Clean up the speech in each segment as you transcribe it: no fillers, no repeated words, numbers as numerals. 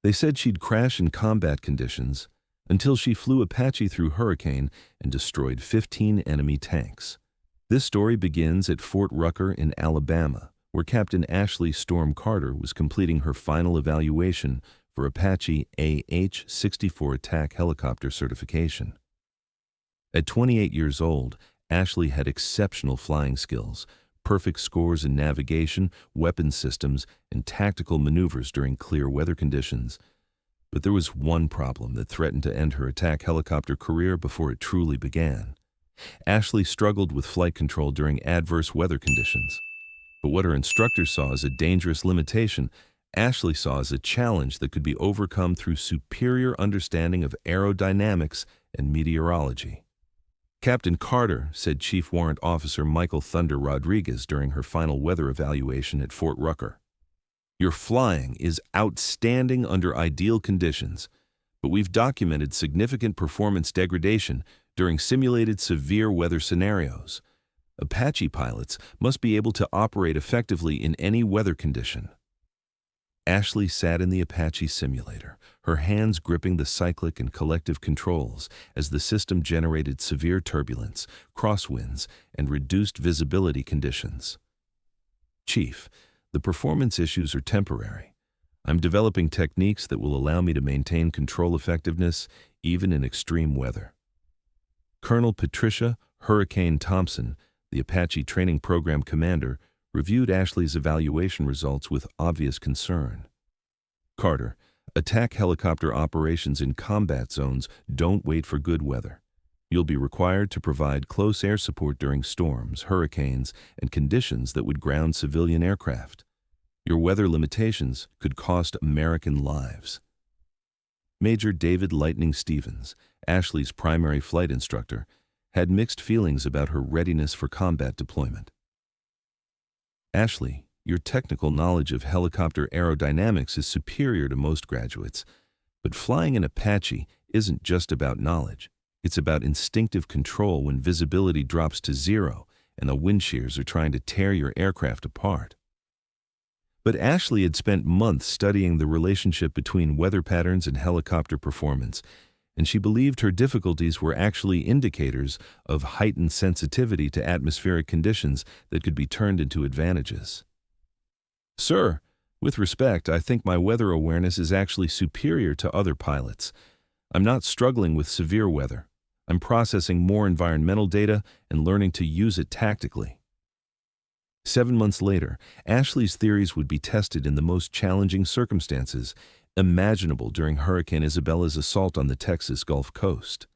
They said she'd crash in combat conditions until she flew Apache through Hurricane and destroyed 15 enemy tanks. This story begins at Fort Rucker in Alabama, where Captain Ashley Storm Carter was completing her final evaluation for Apache AH-64 attack helicopter certification. At 28 years old, Ashley had exceptional flying skills, perfect scores in navigation, weapon systems, and tactical maneuvers during clear weather conditions. But there was one problem that threatened to end her attack helicopter career before it truly began. Ashley struggled with flight control during adverse weather conditions. But what her instructor saw as a dangerous limitation, Ashley saw as a challenge that could be overcome through superior understanding of aerodynamics and meteorology. Captain Carter, said Chief Warrant Officer Michael Thunder Rodriguez during her final weather evaluation at Fort Rucker, "Your flying is outstanding under ideal conditions, but we've documented significant performance degradation during simulated severe weather scenarios. Apache pilots must be able to operate effectively in any weather condition." Ashley sat in the Apache simulator, her hands gripping the cyclic and collective controls as the system generated severe turbulence, crosswinds, and reduced visibility conditions. "Chief, the performance issues are temporary. I'm developing techniques that will allow me to maintain control effectiveness even in extreme weather." Colonel Patricia Hurricane Thompson, the Apache training program commander, reviewed Ashley's evaluation results with obvious concern. "Carter, attack helicopter operations in combat zones don't wait for good weather. You'll be required to provide close air support during storms, hurricanes, and conditions that would ground civilian aircraft. Your weather limitations could cost American lives." Major David Lightning Stevens, Ashley's primary flight instructor, had mixed feelings about her readiness for combat deployment. "Ashley, your technical knowledge of helicopter aerodynamics is superior to most graduates, but flying an Apache isn't just about knowledge. It's about instinctive control when visibility drops to zero and the wind shears are trying to tear your aircraft apart." But Ashley had spent months studying the relationship between weather patterns and helicopter performance, and she believed her difficulties were actually indicators of heightened sensitivity to atmospheric conditions that could be turned into advantages. "Sir, with respect, I think my weather awareness is actually superior to other pilots. I'm not struggling with severe weather. I'm processing more environmental data and learning to use it tactically." 7 months later, Ashley's theories would be tested in the most challenging circumstances imaginable during Hurricane Isabella's assault on the Texas Gulf Coast.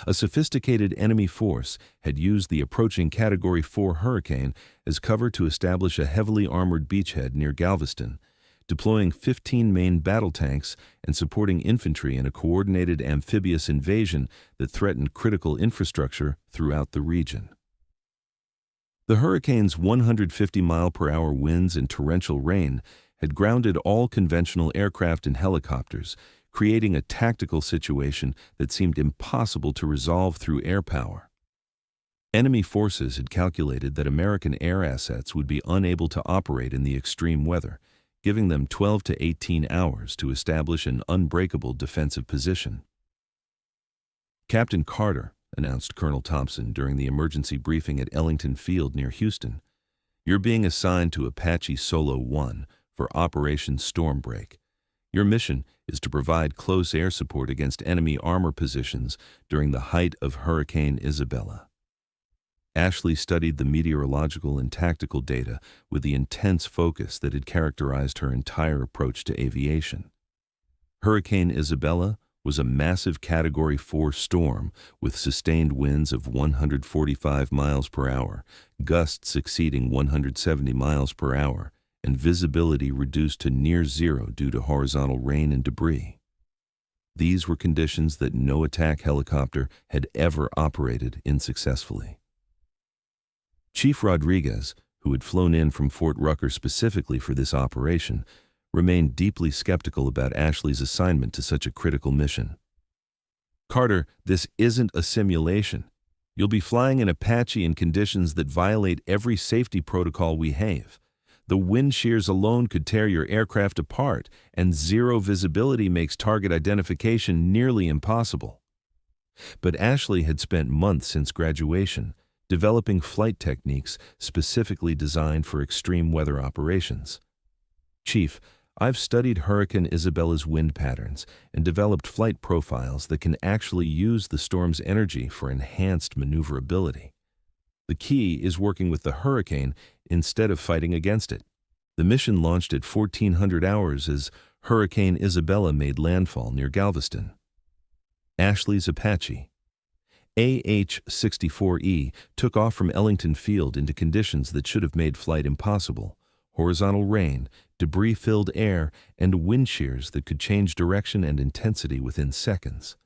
A sophisticated enemy force had used the approaching Category 4 hurricane as cover to establish a heavily armored beachhead near Galveston, deploying 15 main battle tanks and supporting infantry in a coordinated amphibious invasion that threatened critical infrastructure throughout the region. The hurricane's 150-mile-per-hour winds and torrential rain had grounded all conventional aircraft and helicopters, creating a tactical situation that seemed impossible to resolve through air power. Enemy forces had calculated that American air assets would be unable to operate in the extreme weather, giving them 12 to 18 hours to establish an unbreakable defensive position. "Captain Carter," announced Colonel Thompson during the emergency briefing at Ellington Field near Houston, "you're being assigned to Apache Solo 1 for Operation Stormbreak. Your mission is to provide close air support against enemy armor positions during the height of Hurricane Isabella." Ashley studied the meteorological and tactical data with the intense focus that had characterized her entire approach to aviation. Hurricane Isabella was a massive Category 4 storm with sustained winds of 145 miles per hour, gusts exceeding 170 miles per hour, and visibility reduced to near zero due to horizontal rain and debris. These were conditions that no attack helicopter had ever operated in successfully. Chief Rodriguez, who had flown in from Fort Rucker specifically for this operation, remained deeply skeptical about Ashley's assignment to such a critical mission. "Carter, this isn't a simulation. You'll be flying an Apache in conditions that violate every safety protocol we have. The wind shears alone could tear your aircraft apart, and zero visibility makes target identification nearly impossible. But Ashley had spent months since graduation developing flight techniques specifically designed for extreme weather operations. "Chief, I've studied Hurricane Isabella's wind patterns and developed flight profiles that can actually use the storm's energy for enhanced maneuverability. The key is working with the hurricane instead of fighting against it." The mission launched at 1400 hours as Hurricane Isabella made landfall near Galveston. Ashley's Apache AH-64E took off from Ellington Field into conditions that should have made flight impossible: horizontal rain, debris-filled air, and wind shears that could change direction and intensity within seconds.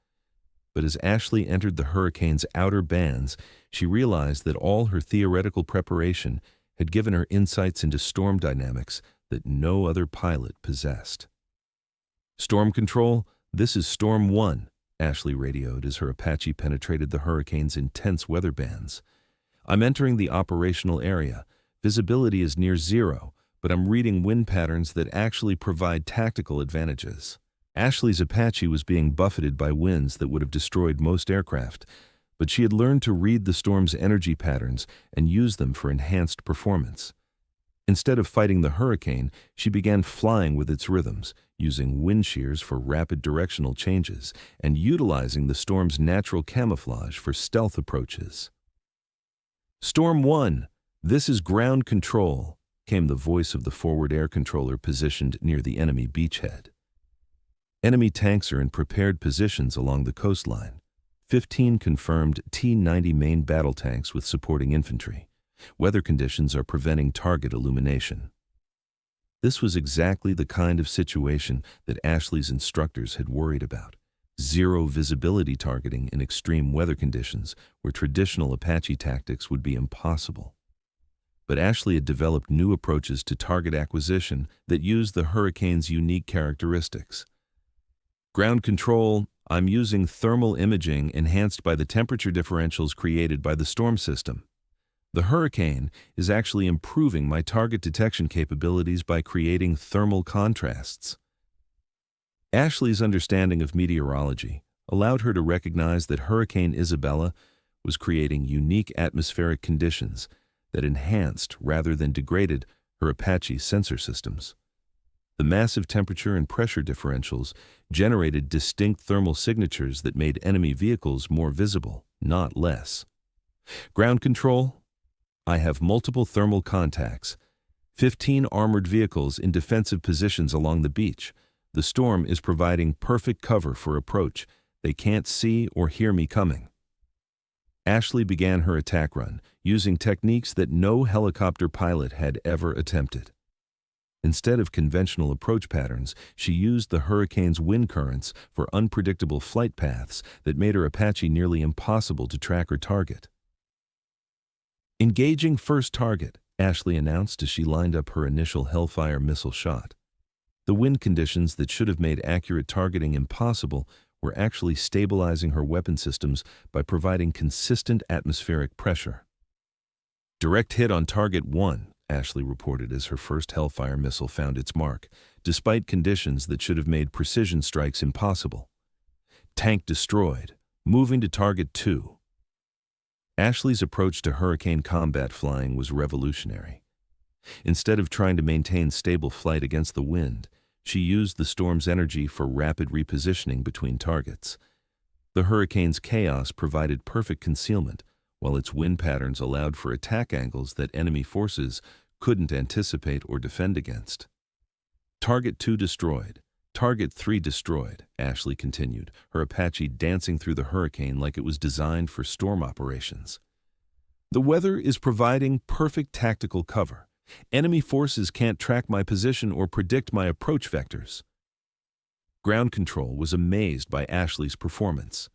But as Ashley entered the hurricane's outer bands, she realized that all her theoretical preparation had given her insights into storm dynamics that no other pilot possessed. "Storm control, this is Storm 1, Ashley radioed as her Apache penetrated the hurricane's intense weather bands. "I'm entering the operational area. Visibility is near zero, but I'm reading wind patterns that actually provide tactical advantages." Ashley's Apache was being buffeted by winds that would have destroyed most aircraft, but she had learned to read the storm's energy patterns and use them for enhanced performance. Instead of fighting the hurricane, she began flying with its rhythms, using wind shears for rapid directional changes and utilizing the storm's natural camouflage for stealth approaches. "Storm 1, this is ground control," came the voice of the forward air controller positioned near the enemy beachhead. "Enemy tanks are in prepared positions along the coastline. 15 confirmed T-90 main battle tanks with supporting infantry. Weather conditions are preventing target illumination." This was exactly the kind of situation that Ashley's instructors had worried about: zero visibility targeting in extreme weather conditions where traditional Apache tactics would be impossible. But Ashley had developed new approaches to target acquisition that used the hurricane's unique characteristics. "Ground control, I'm using thermal imaging enhanced by the temperature differentials created by the storm system. The hurricane is actually improving my target detection capabilities by creating thermal contrasts." Ashley's understanding of meteorology allowed her to recognize that Hurricane Isabella was creating unique atmospheric conditions that enhanced rather than degraded her Apache sensor systems. The massive temperature and pressure differentials generated distinct thermal signatures that made enemy vehicles more visible, not less. "Ground control, I have multiple thermal contacts. 15 armored vehicles in defensive positions along the beach. The storm is providing perfect cover for approach. They can't see or hear me coming." Ashley began her attack run, using techniques that no helicopter pilot had ever attempted. Instead of conventional approach patterns, she used the hurricane's wind currents for unpredictable flight paths that made her Apache nearly impossible to track or target. "Engaging first target," Ashley announced as she lined up her initial Hellfire missile shot. The wind conditions that should have made accurate targeting impossible were actually stabilizing her weapon systems by providing consistent atmospheric pressure. "Direct hit on target 1, Ashley reported as her first Hellfire missile found its mark, despite conditions that should have made precision strikes impossible. "Tank destroyed. Moving to target 2. Ashley's approach to hurricane combat flying was revolutionary. Instead of trying to maintain stable flight against the wind, she used the storm's energy for rapid repositioning between targets. The hurricane's chaos provided perfect concealment, while its wind patterns allowed for attack angles that enemy forces couldn't anticipate or defend against. "Target 2 destroyed. Target 3 destroyed," Ashley continued, her Apache dancing through the hurricane like it was designed for storm operations. "The weather is providing perfect tactical cover. Enemy forces can't track my position or predict my approach vectors." Ground control was amazed by Ashley's performance.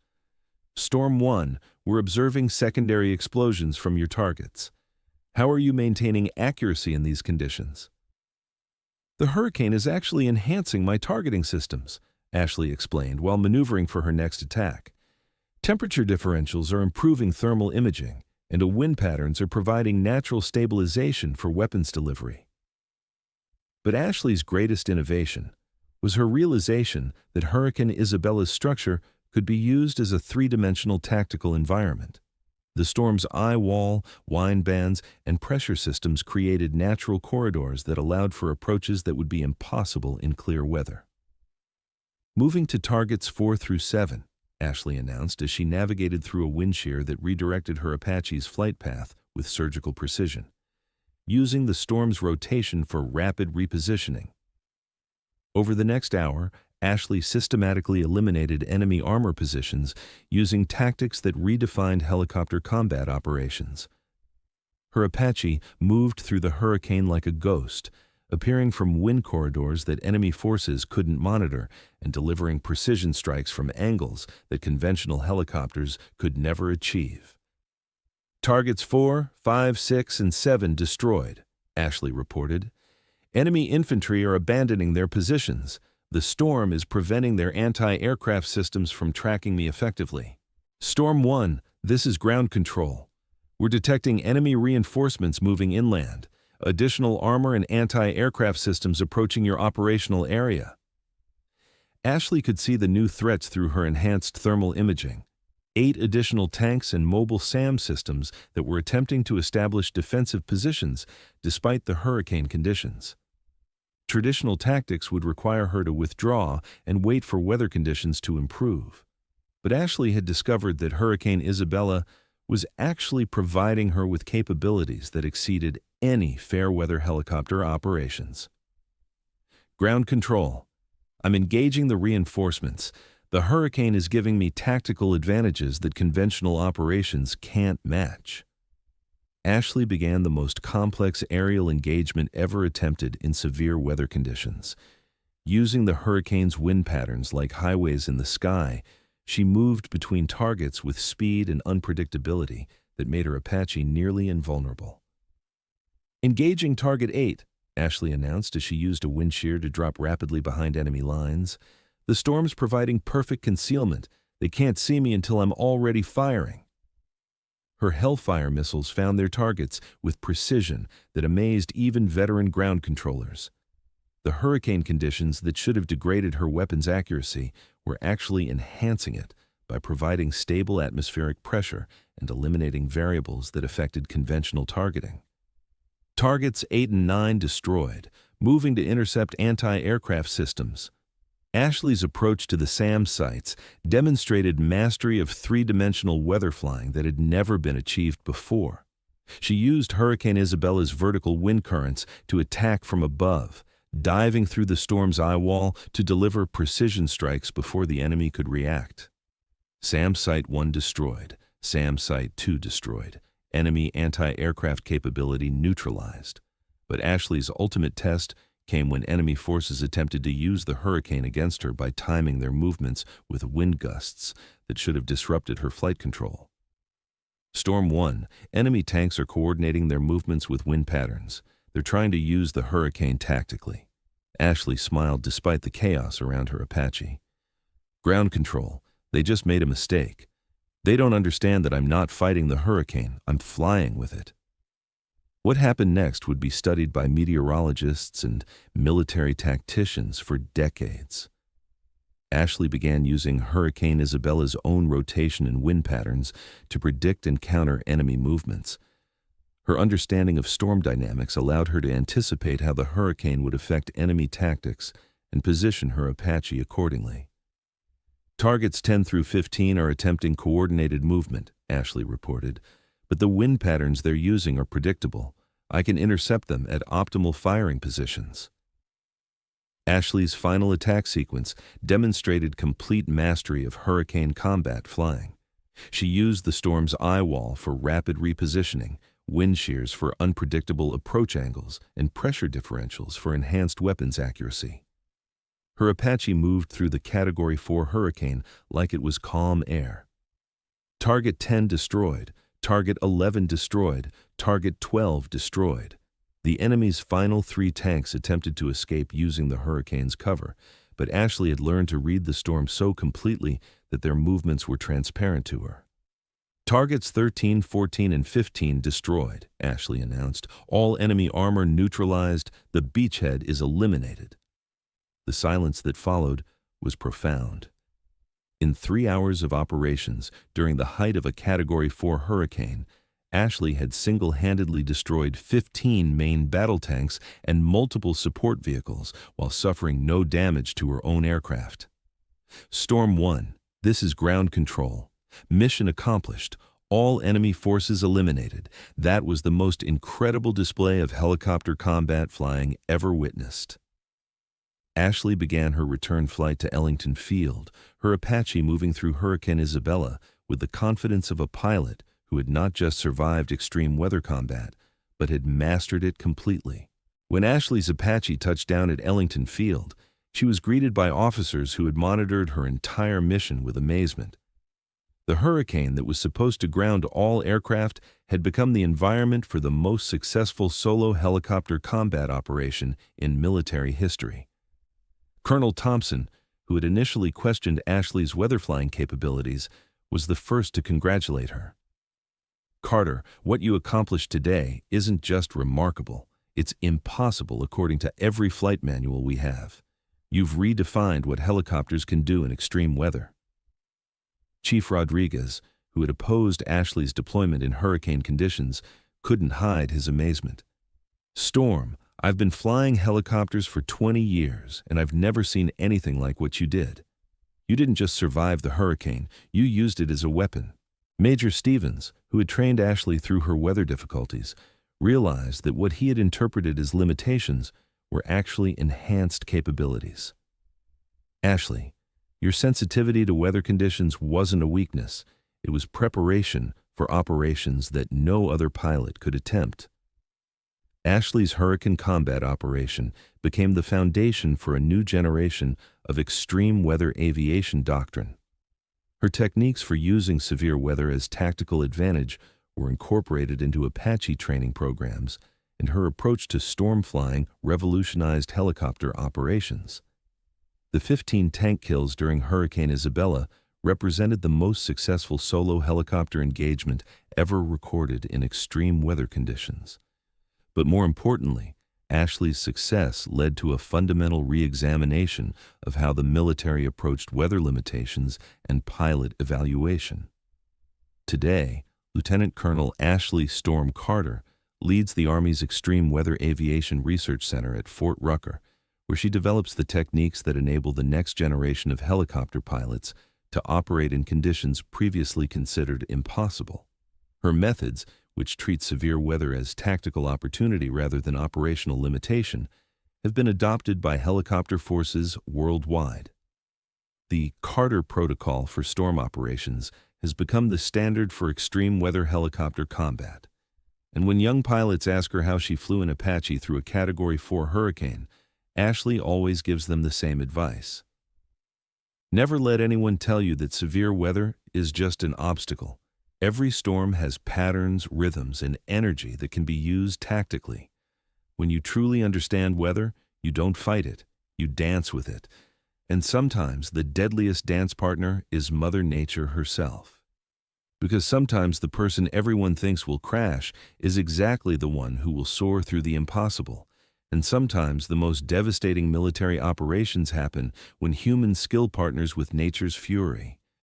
"Storm 1, we're observing secondary explosions from your targets. How are you maintaining accuracy in these conditions?" "The hurricane is actually enhancing my targeting systems," Ashley explained while maneuvering for her next attack. "Temperature differentials are improving thermal imaging, and wind patterns are providing natural stabilization for weapons delivery." But Ashley's greatest innovation was her realization that Hurricane Isabella's structure could be used as a three-dimensional tactical environment. The storm's eye wall, wind bands, and pressure systems created natural corridors that allowed for approaches that would be impossible in clear weather. Moving to targets 4 through 7, Ashley announced as she navigated through a wind shear that redirected her Apache's flight path with surgical precision, using the storm's rotation for rapid repositioning. Over the next hour, Ashley systematically eliminated enemy armor positions using tactics that redefined helicopter combat operations. Her Apache moved through the hurricane like a ghost, appearing from wind corridors that enemy forces couldn't monitor and delivering precision strikes from angles that conventional helicopters could never achieve. Targets 4, 5, 6, and 7 destroyed, Ashley reported. Enemy infantry are abandoning their positions. The storm is preventing their anti-aircraft systems from tracking me effectively. Storm 1, this is ground control. We're detecting enemy reinforcements moving inland, additional armor and anti-aircraft systems approaching your operational area. Ashley could see the new threats through her enhanced thermal imaging. 8 additional tanks and mobile SAM systems that were attempting to establish defensive positions despite the hurricane conditions. Traditional tactics would require her to withdraw and wait for weather conditions to improve. But Ashley had discovered that Hurricane Isabella was actually providing her with capabilities that exceeded any fair-weather helicopter operations. Ground control. I'm engaging the reinforcements. The hurricane is giving me tactical advantages that conventional operations can't match. Ashley began the most complex aerial engagement ever attempted in severe weather conditions. Using the hurricane's wind patterns like highways in the sky, she moved between targets with speed and unpredictability that made her Apache nearly invulnerable. Engaging Target 8, Ashley announced as she used a wind shear to drop rapidly behind enemy lines. The storm's providing perfect concealment. They can't see me until I'm already firing. Her Hellfire missiles found their targets with precision that amazed even veteran ground controllers. The hurricane conditions that should have degraded her weapon's accuracy were actually enhancing it by providing stable atmospheric pressure and eliminating variables that affected conventional targeting. Targets 8 and 9 destroyed, moving to intercept anti-aircraft systems. Ashley's approach to the SAM sites demonstrated mastery of three-dimensional weather flying that had never been achieved before. She used Hurricane Isabella's vertical wind currents to attack from above, diving through the storm's eye wall to deliver precision strikes before the enemy could react. SAM Site 1 destroyed, SAM Site 2 destroyed, enemy anti-aircraft capability neutralized. But Ashley's ultimate test came when enemy forces attempted to use the hurricane against her by timing their movements with wind gusts that should have disrupted her flight control. Storm 1, enemy tanks are coordinating their movements with wind patterns. They're trying to use the hurricane tactically. Ashley smiled despite the chaos around her Apache. Ground control, they just made a mistake. They don't understand that I'm not fighting the hurricane, I'm flying with it. What happened next would be studied by meteorologists and military tacticians for decades. Ashley began using Hurricane Isabella's own rotation and wind patterns to predict and counter enemy movements. Her understanding of storm dynamics allowed her to anticipate how the hurricane would affect enemy tactics and position her Apache accordingly. Targets 10 through 15 are attempting coordinated movement, Ashley reported, but the wind patterns they're using are predictable. I can intercept them at optimal firing positions. Ashley's final attack sequence demonstrated complete mastery of hurricane combat flying. She used the storm's eye wall for rapid repositioning, wind shears for unpredictable approach angles, and pressure differentials for enhanced weapons accuracy. Her Apache moved through the Category 4 hurricane like it was calm air. Target 10 destroyed, Target 11 destroyed, Target 12 destroyed. The enemy's final 3 tanks attempted to escape using the hurricane's cover, but Ashley had learned to read the storm so completely that their movements were transparent to her. Targets 13, 14, and 15 destroyed, Ashley announced. All enemy armor neutralized. The beachhead is eliminated. The silence that followed was profound. In 3 hours of operations, during the height of a Category 4 hurricane, Ashley had single-handedly destroyed 15 main battle tanks and multiple support vehicles while suffering no damage to her own aircraft. Storm 1. This is ground control. Mission accomplished. All enemy forces eliminated. That was the most incredible display of helicopter combat flying ever witnessed. Ashley began her return flight to Ellington Field, her Apache moving through Hurricane Isabella with the confidence of a pilot who had not just survived extreme weather combat, but had mastered it completely. When Ashley's Apache touched down at Ellington Field, she was greeted by officers who had monitored her entire mission with amazement. The hurricane that was supposed to ground all aircraft had become the environment for the most successful solo helicopter combat operation in military history. Colonel Thompson, who had initially questioned Ashley's weatherflying capabilities, was the first to congratulate her. "Carter, what you accomplished today isn't just remarkable, it's impossible according to every flight manual we have. You've redefined what helicopters can do in extreme weather." Chief Rodriguez, who had opposed Ashley's deployment in hurricane conditions, couldn't hide his amazement. "Storm, I've been flying helicopters for 20 years, and I've never seen anything like what you did. You didn't just survive the hurricane, you used it as a weapon." Major Stevens, who had trained Ashley through her weather difficulties, realized that what he had interpreted as limitations were actually enhanced capabilities. "Ashley, your sensitivity to weather conditions wasn't a weakness, it was preparation for operations that no other pilot could attempt." Ashley's hurricane combat operation became the foundation for a new generation of extreme weather aviation doctrine. Her techniques for using severe weather as tactical advantage were incorporated into Apache training programs, and her approach to storm flying revolutionized helicopter operations. The 15 tank kills during Hurricane Isabella represented the most successful solo helicopter engagement ever recorded in extreme weather conditions. But more importantly, Ashley's success led to a fundamental re-examination of how the military approached weather limitations and pilot evaluation. Today, Lieutenant Colonel Ashley Storm Carter leads the Army's Extreme Weather Aviation Research Center at Fort Rucker, where she develops the techniques that enable the next generation of helicopter pilots to operate in conditions previously considered impossible. Her methods, which treat severe weather as tactical opportunity rather than operational limitation, have been adopted by helicopter forces worldwide. The Carter Protocol for storm operations has become the standard for extreme weather helicopter combat. And when young pilots ask her how she flew an Apache through a Category 4 hurricane, Ashley always gives them the same advice. Never let anyone tell you that severe weather is just an obstacle. Every storm has patterns, rhythms, and energy that can be used tactically. When you truly understand weather, you don't fight it, you dance with it. And sometimes the deadliest dance partner is Mother Nature herself. Because sometimes the person everyone thinks will crash is exactly the one who will soar through the impossible. And sometimes the most devastating military operations happen when humans skill partners with nature's fury.